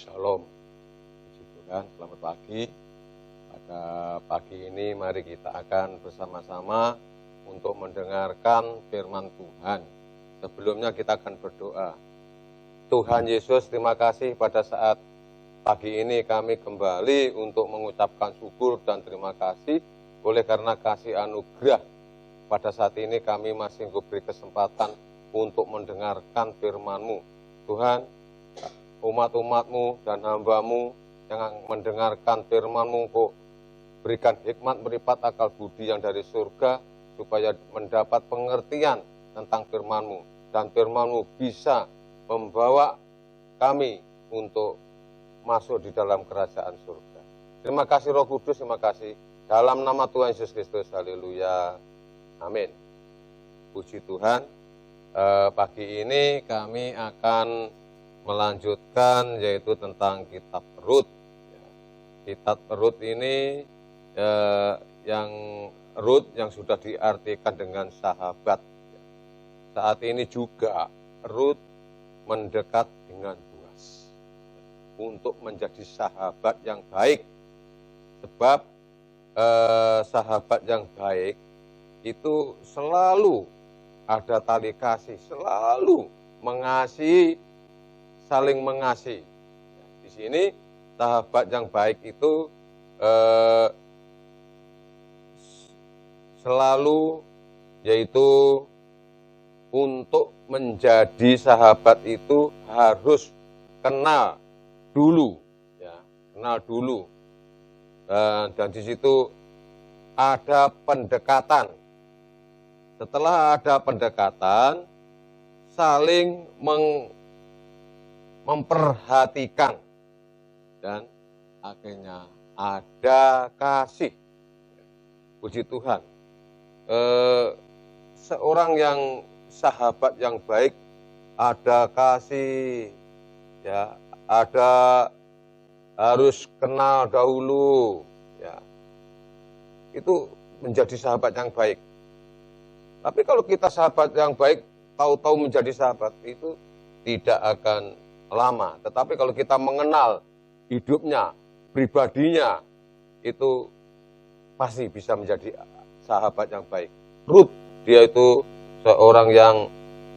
Shalom. Puji Tuhan, selamat pagi. Pada pagi ini mari kita akan bersama-sama untuk mendengarkan firman Tuhan. Sebelumnya kita akan berdoa. Tuhan Yesus, terima kasih pada saat pagi ini kami kembali untuk mengucapkan syukur dan terima kasih oleh karena kasih anugerah. Pada saat ini kami masih diberi kesempatan untuk mendengarkan firman-Mu. Tuhan, umat-umat-Mu dan hamba-Mu yang mendengarkan firman-Mu, Kau berikan hikmat meripat akal budi yang dari surga, supaya mendapat pengertian tentang firman-Mu, dan firman-Mu bisa membawa kami untuk masuk di dalam kerajaan surga. Terima kasih Roh Kudus, terima kasih. Dalam nama Tuhan Yesus Kristus, haleluya, amin. Puji Tuhan, pagi ini kami akan melanjutkan yaitu tentang kitab Rut. Kitab Rut ini yang sudah diartikan dengan sahabat. Saat ini juga Rut mendekat dengan Boaz untuk menjadi sahabat yang baik. Sebab sahabat yang baik itu selalu ada tali kasih, selalu mengasihi, saling mengasihi. Di sini sahabat yang baik itu selalu yaitu untuk menjadi sahabat itu harus kenal dulu, ya, kenal dulu. Dan di situ ada pendekatan. Setelah ada pendekatan, saling memperhatikan, dan akhirnya ada kasih. Puji Tuhan. Seorang yang sahabat yang baik, ada kasih, ya, ada harus kenal dahulu, ya. Itu menjadi sahabat yang baik. Tapi kalau kita sahabat yang baik, tahu-tahu menjadi sahabat, itu tidak akan lama. Tetapi kalau kita mengenal hidupnya, pribadinya, itu pasti bisa menjadi sahabat yang baik. Rut, dia itu seorang yang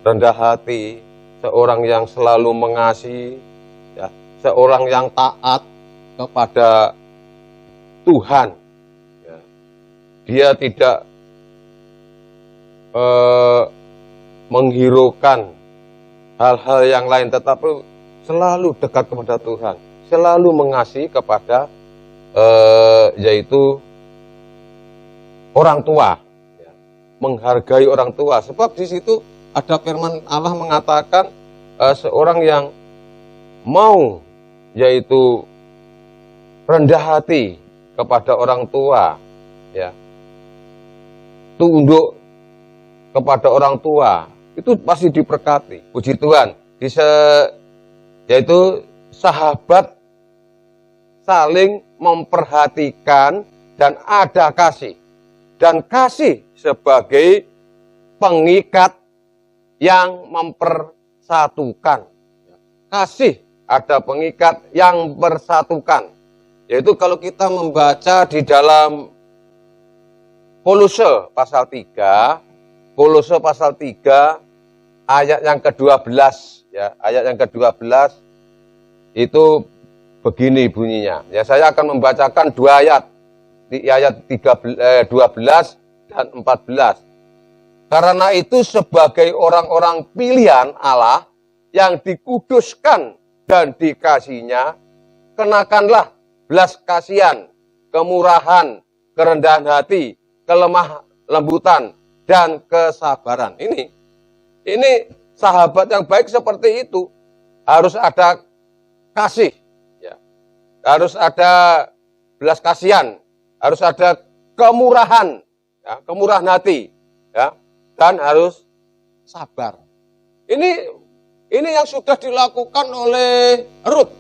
rendah hati, seorang yang selalu mengasihi, ya, seorang yang taat kepada Tuhan. Ya. Dia tidak menghiraukan hal-hal yang lain, tetapi selalu dekat kepada Tuhan, selalu mengasihi kepada yaitu orang tua, ya, menghargai orang tua. Sebab di situ ada firman Allah mengatakan seorang yang mau yaitu rendah hati kepada orang tua, ya, tunduk kepada orang tua, itu pasti diberkati. Puji Tuhan. Yaitu sahabat saling memperhatikan dan ada kasih. Dan kasih sebagai pengikat yang mempersatukan. Kasih ada pengikat yang bersatukan. Yaitu kalau kita membaca di dalam Kolose pasal 3, Kolose pasal 3 ayat yang ke-12, ya, ayat yang ke-12 itu begini bunyinya. Ya, saya akan membacakan dua ayat, di ayat 12 dan 14. Karena itu sebagai orang-orang pilihan Allah yang dikuduskan dan dikasihinya, kenakanlah belas kasihan, kemurahan, kerendahan hati, kelemah lembutan, dan kesabaran. Ini sahabat yang baik seperti itu. Harus ada kasih, ya. Harus ada belas kasihan, harus ada kemurahan, ya, kemurahan hati, ya, dan harus sabar. Ini yang sudah dilakukan oleh Rut.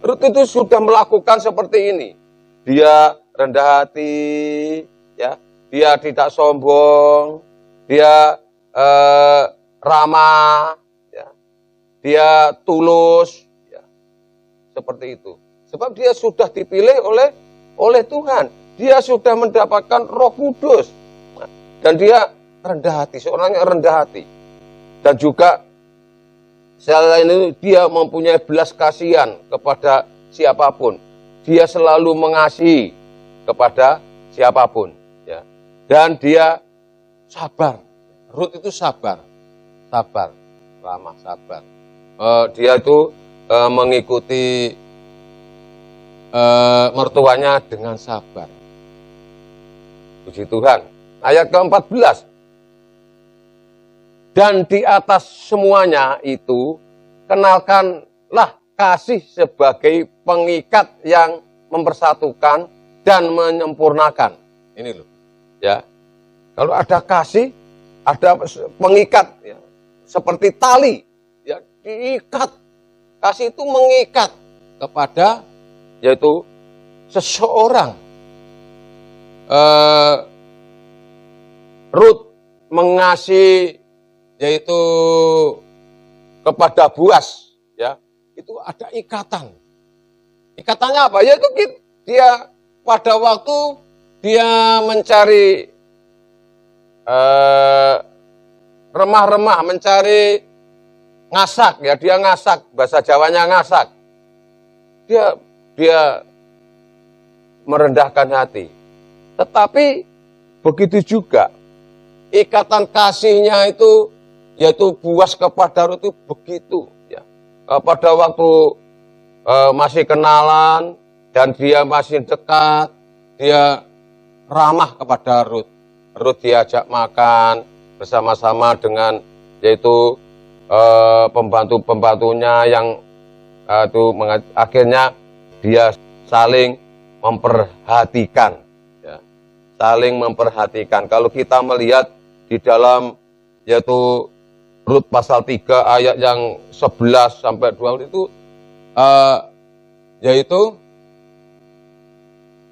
Rut itu sudah melakukan seperti ini. Dia rendah hati, ya. Dia tidak sombong, dia ramah, ya. Dia tulus, ya. seperti itu. Sebab dia sudah dipilih oleh Tuhan. Dia sudah mendapatkan Roh Kudus. Dan dia rendah hati, seorang yang rendah hati. Dan juga selain itu dia mempunyai belas kasihan kepada siapapun. Dia selalu mengasihi kepada siapapun. Ya. Dan dia sabar. Rut itu sabar. Sabar. Ramah, sabar. Dia itu mengikuti mertuanya dengan sabar. Puji Tuhan. Ayat ke-14. Dan di atas semuanya itu, kenalkanlah kasih sebagai pengikat yang mempersatukan dan menyempurnakan. Ini loh. Ya. Kalau ada kasih, ada pengikat. Ya. Seperti tali. Ya, diikat. Kasih itu mengikat kepada, yaitu seseorang. Rut mengasihi, yaitu kepada Boaz, ya, itu ada ikatan. Ikatannya apa? Yaitu dia pada waktu dia mencari remah-remah, mencari ngasak, ya, dia ngasak, bahasa Jawanya ngasak. Dia merendahkan hati. Tetapi begitu juga ikatan kasihnya itu, yaitu Boaz kepada Rut itu begitu. Ya. Pada waktu masih kenalan dan dia masih dekat, dia ramah kepada Rut. Rut diajak makan bersama-sama dengan, yaitu pembantu-pembantunya yang akhirnya dia saling memperhatikan. Saling memperhatikan. Kalau kita melihat di dalam, yaitu Rut pasal 3 ayat yang 11 sampai 20 itu, yaitu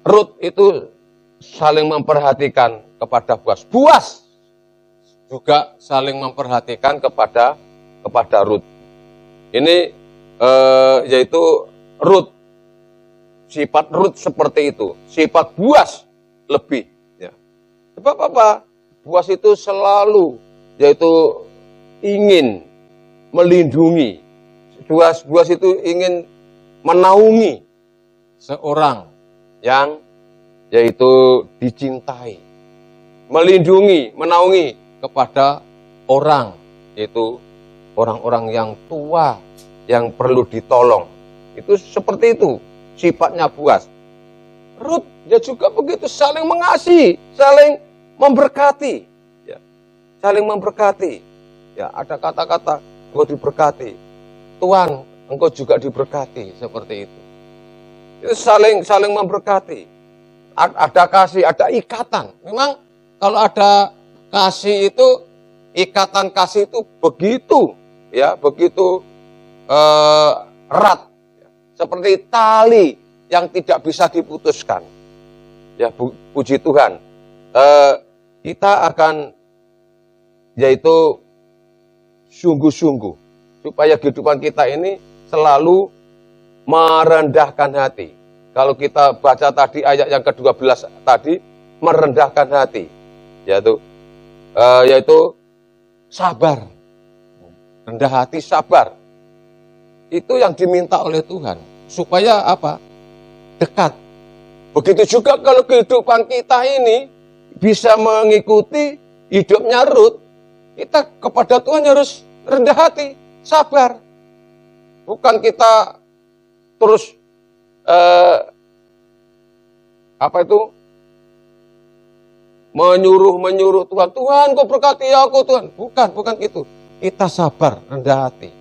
Rut itu saling memperhatikan kepada Boaz. Boaz juga saling memperhatikan kepada Rut. Ini yaitu Rut, sifat Rut seperti itu. Sifat Boaz lebih. Sebab apa? Boaz itu selalu, yaitu ingin melindungi. Boaz itu ingin menaungi seorang yang, yaitu dicintai. Melindungi, menaungi kepada orang, yaitu orang-orang yang tua, yang perlu ditolong. Itu seperti itu sifatnya Boaz. Rut, dia juga begitu, saling mengasihi, saling memberkati, ya, saling memberkati. Ya, ada kata-kata, engkau diberkati, Tuhan, engkau juga diberkati, seperti itu. Itu saling memberkati. Ada kasih, ada ikatan. Memang kalau ada kasih itu, ikatan kasih itu begitu, ya, begitu erat, seperti tali yang tidak bisa diputuskan. Ya, puji Tuhan. Kita akan, yaitu sungguh-sungguh supaya kehidupan kita ini selalu merendahkan hati. Kalau kita baca tadi ayat yang ke-12 tadi, merendahkan hati, yaitu sabar. Rendah hati, sabar. Itu yang diminta oleh Tuhan. Supaya apa? Dekat. Begitu juga kalau kehidupan kita ini bisa mengikuti hidupnya Rut, kita kepada Tuhan harus rendah hati, sabar. Bukan kita terus menyuruh Tuhan, Tuhan kau berkati aku Tuhan. Bukan itu. Kita sabar, rendah hati.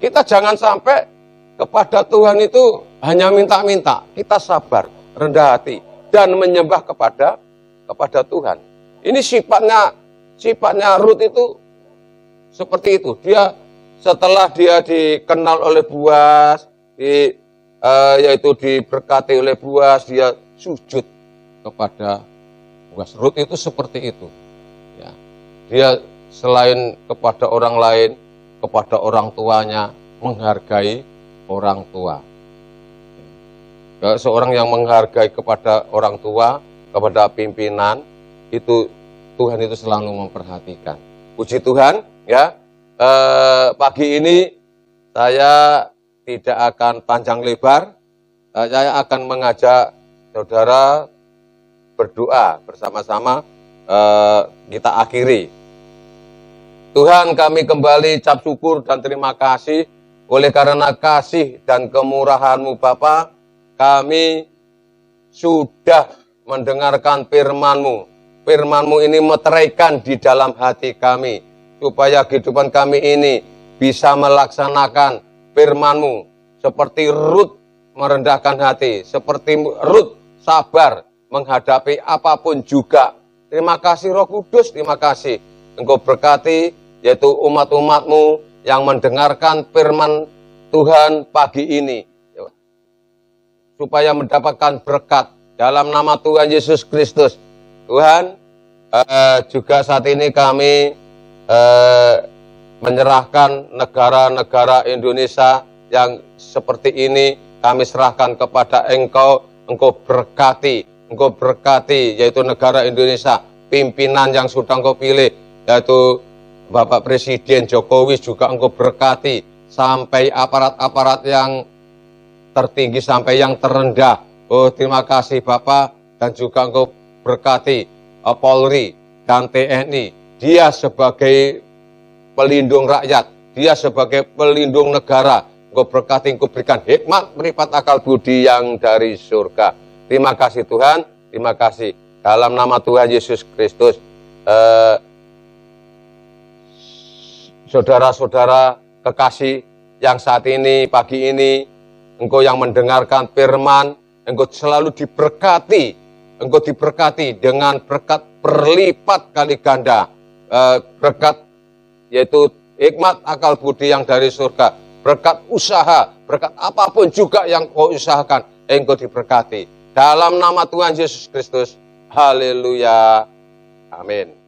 Kita jangan sampai kepada Tuhan itu hanya minta-minta. Kita sabar, rendah hati, dan menyembah kepada Tuhan. Ini sifatnya Rut itu seperti itu. Dia setelah dia dikenal oleh Boaz, yaitu diberkati oleh Boaz, dia sujud kepada Boaz. Rut itu seperti itu. Ya. Dia selain kepada orang lain, kepada orang tuanya, menghargai orang tua. Seorang yang menghargai kepada orang tua, kepada pimpinan, itu Tuhan itu selalu memperhatikan. Puji Tuhan, ya. Pagi ini saya tidak akan panjang lebar. Saya akan mengajak saudara berdoa bersama-sama. Kita akhiri. Tuhan, kami kembali ucap syukur dan terima kasih oleh karena kasih dan kemurahan-Mu Bapa. Kami sudah mendengarkan firman-Mu. Firman-Mu ini meteraikan di dalam hati kami, supaya kehidupan kami ini bisa melaksanakan firman-Mu. Seperti Rut merendahkan hati, seperti Rut sabar menghadapi apapun juga. Terima kasih Roh Kudus, terima kasih. Engkau berkati, yaitu umat-umat-Mu yang mendengarkan firman Tuhan pagi ini, supaya mendapatkan berkat dalam nama Tuhan Yesus Kristus. Tuhan, juga saat ini kami menyerahkan negara-negara Indonesia yang seperti ini, kami serahkan kepada Engkau. Engkau berkati, yaitu negara Indonesia, pimpinan yang sudah Engkau pilih, yaitu Bapak Presiden Jokowi, juga Engkau berkati, sampai aparat-aparat yang tertinggi sampai yang terendah. Oh, terima kasih Bapak, dan juga Engkau berkati Polri dan TNI. Dia sebagai pelindung rakyat, dia sebagai pelindung negara. Engkau berkati, Engkau berikan hikmat, meripat akal budi yang dari surga. Terima kasih Tuhan, terima kasih. Dalam nama Tuhan Yesus Kristus, saudara-saudara kekasih yang saat ini, pagi ini, Engkau yang mendengarkan firman, Engkau selalu diberkati. Engkau diberkati dengan berkat berlipat kali ganda. Berkat yaitu hikmat akal budi yang dari surga. Berkat usaha, berkat apapun juga yang kau usahakan, Engkau diberkati. Dalam nama Tuhan Yesus Kristus. Haleluya. Amin.